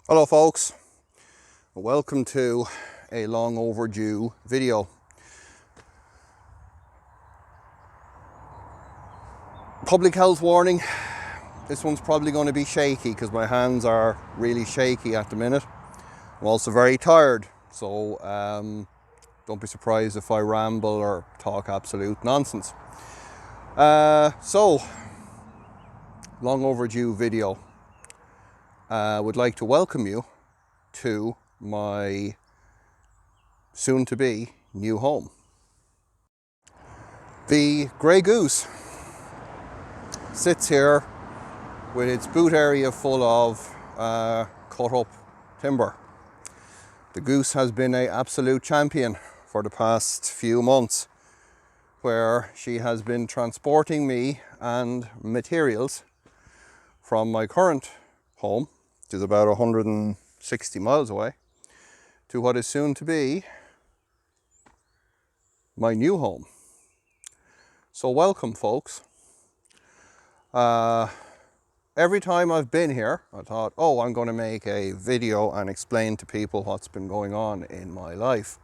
Hello folks, welcome to a long overdue video. Public health warning, this one's probably going to be shaky because my hands are really shaky at the minute. I'm also very tired, so don't be surprised if I ramble or talk absolute nonsense. So, long overdue video. Would like to welcome you to my soon-to-be new home. The Grey Goose sits here with its boot area full of cut up timber. The Goose has been an absolute champion for the past few months, where she has been transporting me and materials from my current home, which is about 160 miles away, to what is soon to be my new home. So welcome folks. Every time I've been here, I thought, oh, I'm going to make a video and explain to people what's been going on in my life.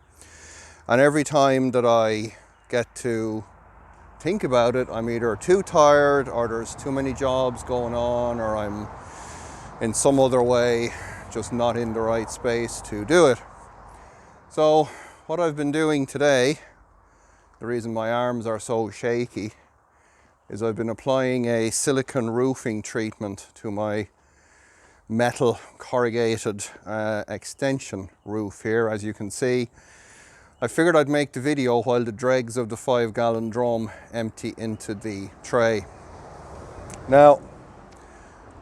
And every time that I get to think about it, I'm either too tired, or there's too many jobs going on, or I'm in some other way just not in the right space to do it. So what I've been doing today, the reason my arms are so shaky, is I've been applying a silicone roofing treatment to my metal corrugated extension roof here. As you can see, I figured I'd make the video while the dregs of the 5-gallon drum empty into the tray. Now,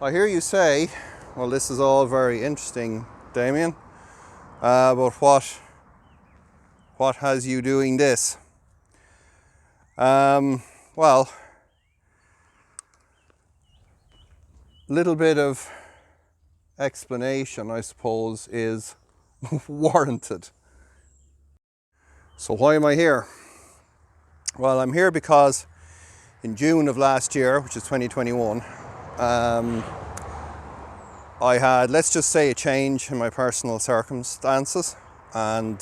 I hear you say, well, this is all very interesting, Damien, but what has you doing this? Well, little bit of explanation, I suppose, is warranted. So why am I here? Well, I'm here because in June of last year, which is 2021, I had, let's just say, a change in my personal circumstances and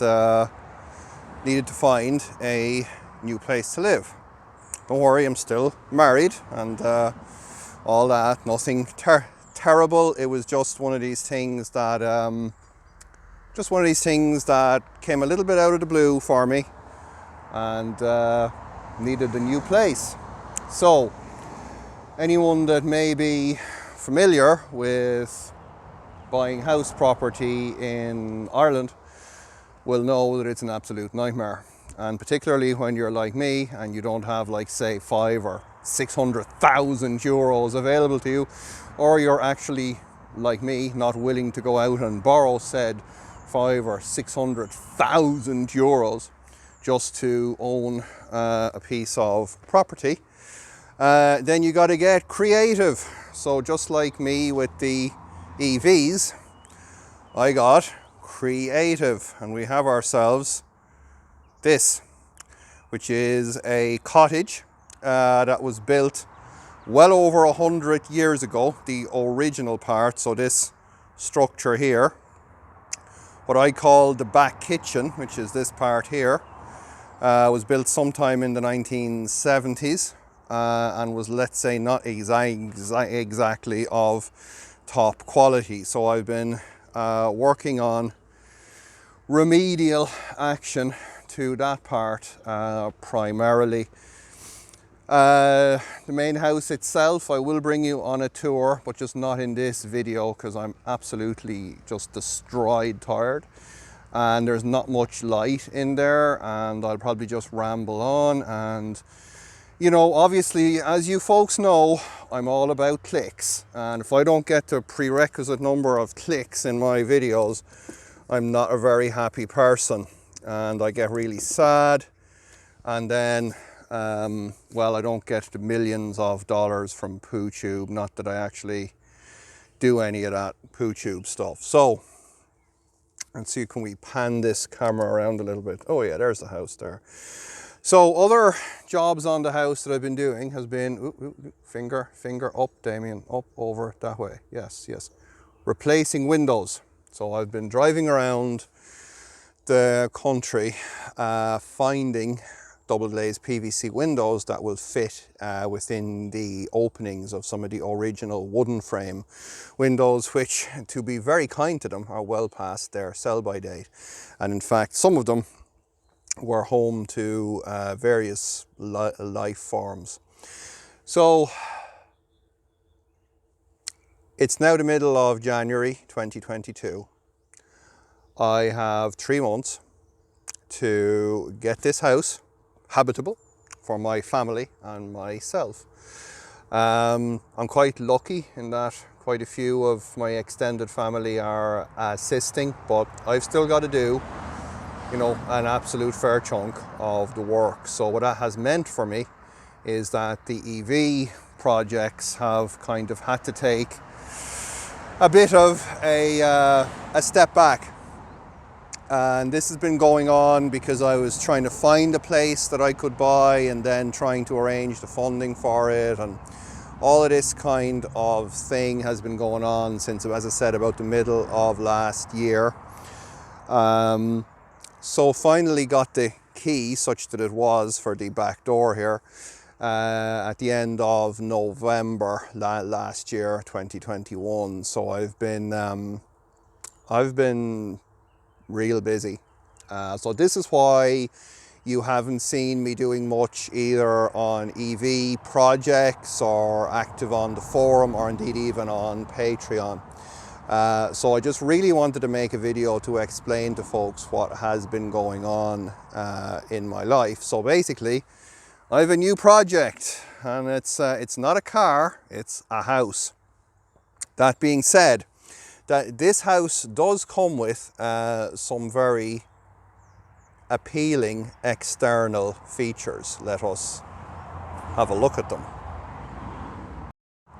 needed to find a new place to live. Don't worry, I'm still married and all that, nothing terrible. It was just one of these things that came a little bit out of the blue for me, and needed a new place. So anyone that may be familiar with buying house property in Ireland will know that it's an absolute nightmare, and particularly when you're like me and you don't have, like, say, 500,000 or 600,000 euros available to you, or you're actually like me, not willing to go out and borrow said 500,000 or 600,000 euros just to own a piece of property. Then you got to get creative. So just like me with the EVs, I got creative, and we have ourselves this, which is a cottage that was built well over 100 years ago, the original part. So this structure here, what I call the back kitchen, which is this part here, was built sometime in the 1970s and was, let's say, not exactly of top quality. So I've been working on remedial action to that part primarily. The main house itself, I will bring you on a tour, but just not in this video because I'm absolutely just destroyed tired and there's not much light in there, and I'll probably just ramble on. And you know, obviously, as you folks know, I'm all about clicks, and if I don't get the prerequisite number of clicks in my videos, I'm not a very happy person, and I get really sad. And then well, I don't get the millions of dollars from PooTube, not that I actually do any of that PooTube stuff. So let's see, can we pan this camera around a little bit? Oh yeah, there's the house there. So other jobs on the house that I've been doing has been, finger up, Damien, up, over, that way. Yes, replacing windows. So I've been driving around the country finding double glazed PVC windows that will fit within the openings of some of the original wooden frame windows, which, to be very kind to them, are well past their sell-by date. And in fact, some of them were home to various life forms. So it's now the middle of January 2022. I have 3 months to get this house habitable for my family and myself. I'm quite lucky in that quite a few of my extended family are assisting, but I've still got to do, you know, an absolute fair chunk of the work. So what that has meant for me is that the EV projects have kind of had to take a bit of a step back. And this has been going on because I was trying to find a place that I could buy and then trying to arrange the funding for it, and all of this kind of thing has been going on since, as I said, about the middle of last year. So finally got the key, such that it was, for the back door here at the end of November last year, 2021. So I've been real busy. So this is why you haven't seen me doing much either on EV projects or active on the forum, or indeed even on Patreon. So I just really wanted to make a video to explain to folks what has been going on in my life. So basically, I have a new project, and it's not a car, it's a house. That being said, that this house does come with some very appealing external features. Let us have a look at them.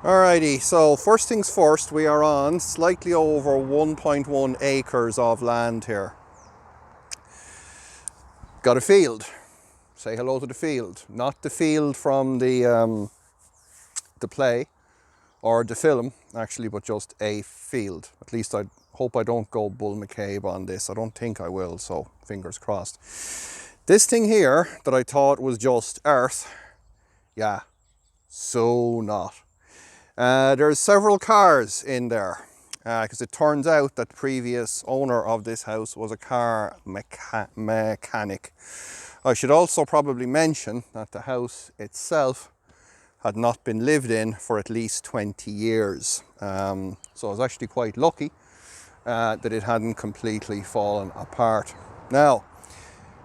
Alrighty, so first things first, we are on slightly over 1.1 acres of land here. Got a field. Say hello to the field. Not the field from the play or the film, actually, but just a field. At least I hope I don't go Bull McCabe on this. I don't think I will, so fingers crossed. This thing here that I thought was just earth, yeah, so not. There's several cars in there, because it turns out that the previous owner of this house was a car mechanic. I should also probably mention that the house itself had not been lived in for at least 20 years. So I was actually quite lucky that it hadn't completely fallen apart. Now,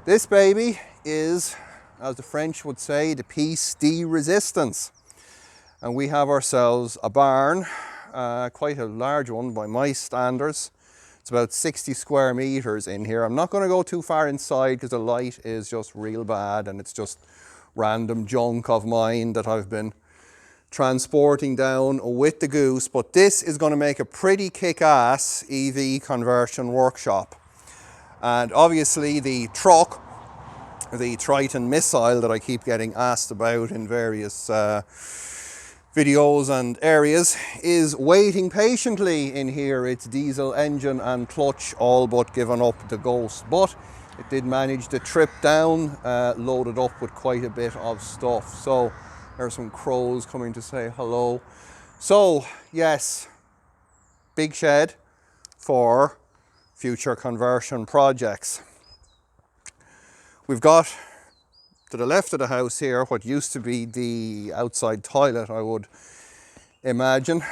this baby is, as the French would say, the piece de resistance. And we have ourselves a barn, quite a large one by my standards. It's about 60 square meters in here. I'm not going to go too far inside because the light is just real bad, and it's just random junk of mine that I've been transporting down with the goose. But this is going to make a pretty kick-ass EV conversion workshop. And obviously the truck, the Triton missile that I keep getting asked about in various videos and areas, is waiting patiently in here. Its diesel engine and clutch all but given up the ghost, but it did manage to trip down, loaded up with quite a bit of stuff. So there's some crows coming to say hello. So yes, big shed for future conversion projects. We've got to the left of the house here what used to be the outside toilet, I would imagine.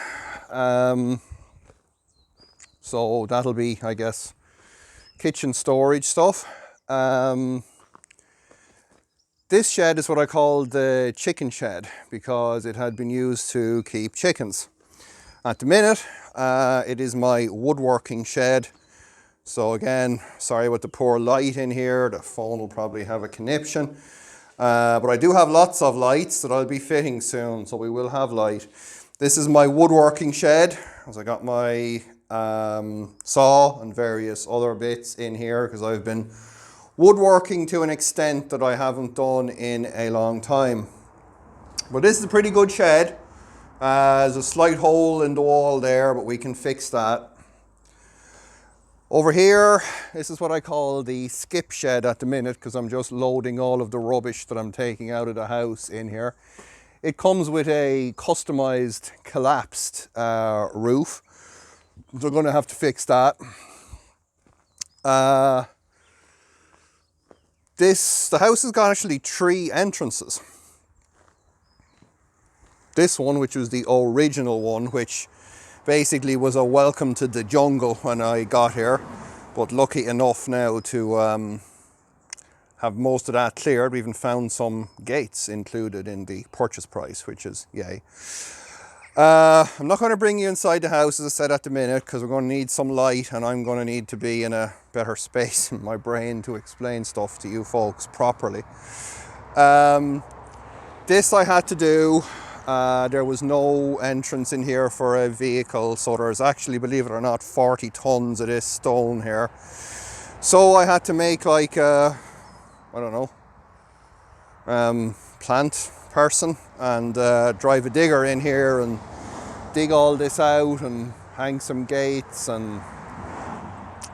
So that'll be, I guess, kitchen storage stuff. This shed is what I call the chicken shed because it had been used to keep chickens. At the minute, it is my woodworking shed. So again, sorry about the poor light in here. The phone will probably have a conniption. But I do have lots of lights that I'll be fitting soon, so we will have light. This is my woodworking shed, as I got my saw and various other bits in here because I've been woodworking to an extent that I haven't done in a long time. But this is a pretty good shed. There's a slight hole in the wall there, but we can fix that. Over here, this is what I call the skip shed at the minute, because I'm just loading all of the rubbish that I'm taking out of the house in here. It comes with a customized collapsed roof. So I'm going to have to fix that. The house has got actually 3 entrances. This one, which was the original one, which basically was a welcome to the jungle when I got here, but lucky enough now to have most of that cleared. We even found some gates included in the purchase price, which is yay. I'm not going to bring you inside the house, as I said, at the minute, because we're going to need some light, and I'm going to need to be in a better space in my brain to explain stuff to you folks properly. This I had to do. There was no entrance in here for a vehicle, so there's actually, believe it or not, 40 tons of this stone here. So I had to make like a, I don't know, plant person and drive a digger in here and dig all this out and hang some gates and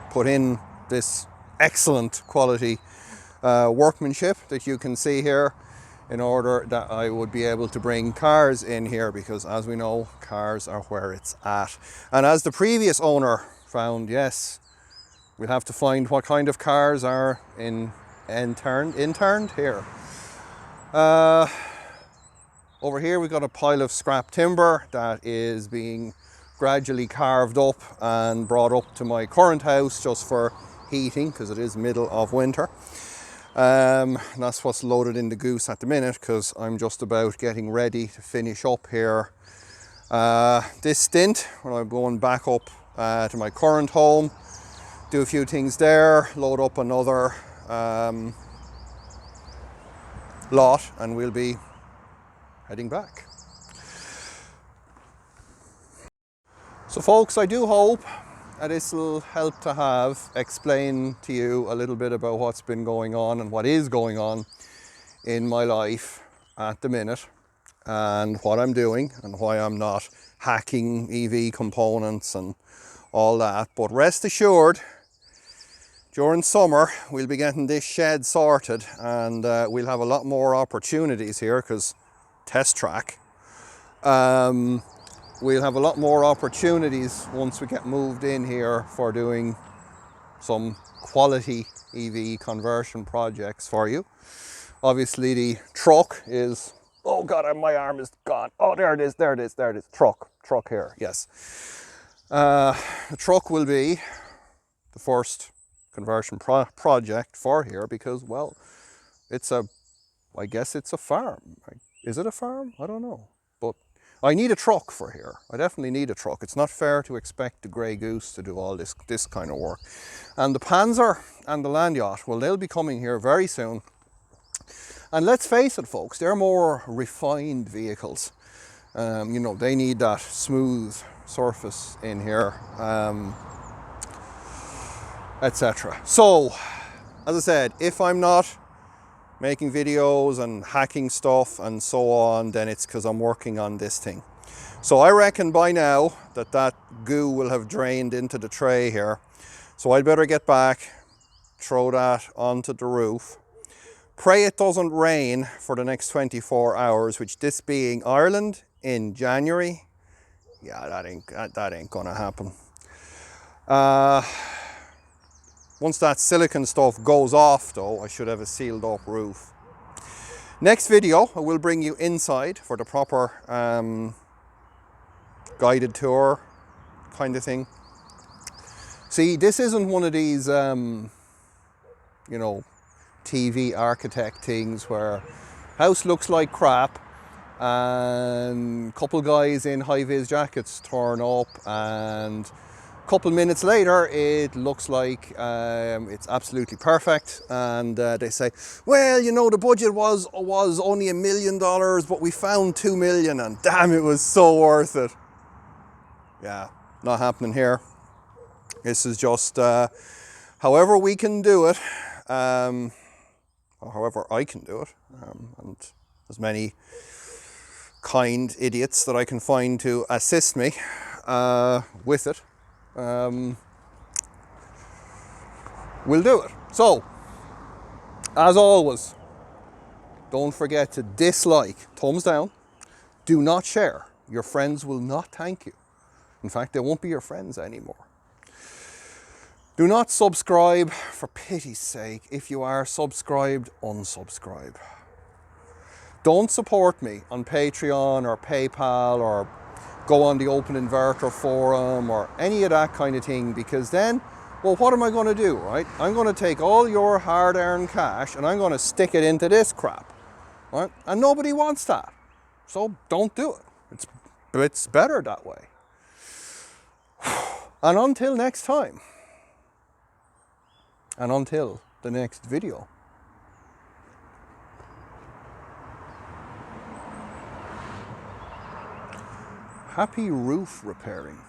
put in this excellent quality workmanship that you can see here, in order that I would be able to bring cars in here, because as we know, cars are where it's at. And as the previous owner found, yes, we'll have to find what kind of cars are interned here. Over here we've got a pile of scrap timber that is being gradually carved up and brought up to my current house just for heating, because it is middle of winter. That's what's loaded in the goose at the minute, because I'm just about getting ready to finish up here this stint, when I'm going back up to my current home, do a few things there, load up another lot, and we'll be heading back. So folks, I do hope this will help to explain to you a little bit about what's been going on and what is going on in my life at the minute, and what I'm doing and why I'm not hacking EV components and all that. But rest assured, during summer we'll be getting this shed sorted, and we'll have a lot more opportunities here, because test track. We'll have a lot more opportunities once we get moved in here for doing some quality EV conversion projects for you. Obviously the truck is, oh God, my arm is gone. Oh, there it is. Truck here, yes. The truck will be the first conversion project for here, because, well, I guess it's a farm. Is it a farm? I don't know. But I need a truck for here. I definitely need a truck. It's not fair to expect the Grey Goose to do all this kind of work. And the Panzer and the Land Yacht, well, they'll be coming here very soon. And let's face it, folks, they're more refined vehicles. You know, they need that smooth surface in here, etc. So, as I said, if I'm not making videos and hacking stuff and so on, then it's because I'm working on this thing. So I reckon by now that goo will have drained into the tray here. So I'd better get back, throw that onto the roof. Pray it doesn't rain for the next 24 hours, which, this being Ireland in January, yeah, that ain't gonna happen. Once that silicon stuff goes off though, I should have a sealed up roof. Next video, I will bring you inside for the proper guided tour kind of thing. See, this isn't one of these, you know, TV architect things where house looks like crap and a couple guys in high-vis jackets turn up, and couple minutes later it looks like it's absolutely perfect, and they say, well, you know, the budget was only $1 million, but we found 2 million, and damn, it was so worth it. Yeah, not happening here. This is just however we can do it, or however I can do it, and as many kind idiots that I can find to assist me with it. we'll do it. So, as always, don't forget to dislike, thumbs down. Do not share. Your friends will not thank you. In fact, they won't be your friends anymore. Do not subscribe, for pity's sake. If you are subscribed, unsubscribe. Don't support me on Patreon or PayPal or go on the Open Inverter forum or any of that kind of thing, because then, well, what am I going to do, right? I'm going to take all your hard-earned cash and I'm going to stick it into this crap, right? And nobody wants that. So don't do it. It's better that way. And until next time, and until the next video, happy roof repairing.